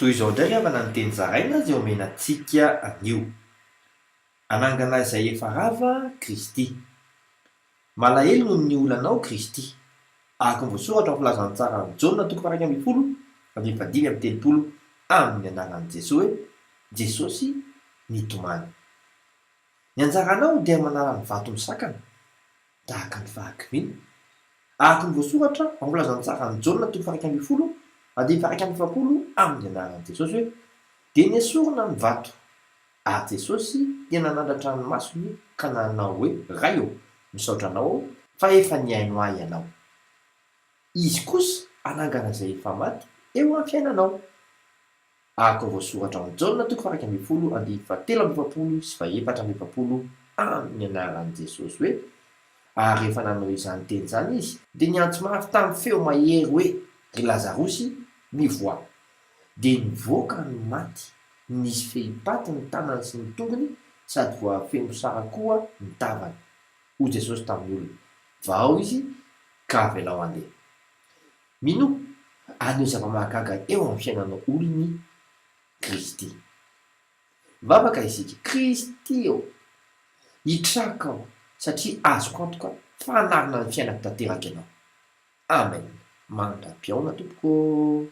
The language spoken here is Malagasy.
Toy izao indray avana ny teny zaraina zay omenantsika anio. Anangana izay efa rava Kristy. Malahelo noho ny olanao Kristy. Araka ny voasoratra amin'ny filazantsara ny Jaona 1:25-30 amin'ny anaran'i Jesosy hoe Jesosy nitomany. Ny anjaranao dia manala ny vato misakana tahaka ny fahakimiana. Araka ny voasoratra amin'ny filazantsara ny Jaona 1:20-30 amin'ny anaran'i Jesosy hoe dia niesorina ny vato ary Jesosy dia nanandratra ny masony ka nanao hoe ray eo misaotra anao fa efa niaino ahy ianao. Izy kosa anangana izay efa maty eo amin'ny fiainanao. Araka ny voasoratra amin'ny Jaona 1:17-20 amin'ny anaran'i Jesosy hoe ary rehefa nanao izany teny izany izy dia niantso mafy tamin'ny feo mahery hoe ry Lazarosy mivoa. Dia nivoaka ny maty, nisy fehipaty ny tanany sy ny tongony sady voafeno sara koa ny tavany. Hoy Jesosy tamin'ny olona, vao izy ka avelao andeha. Mino anio zava-mahagaga eo amin'ny fiainanao olony Kristy. Vavaka isika, Kristy eo, hitraka aho satria azoko antoka fanarina ny fiainako tanteraka ianao. Amen. Mandra-piaona tompoko.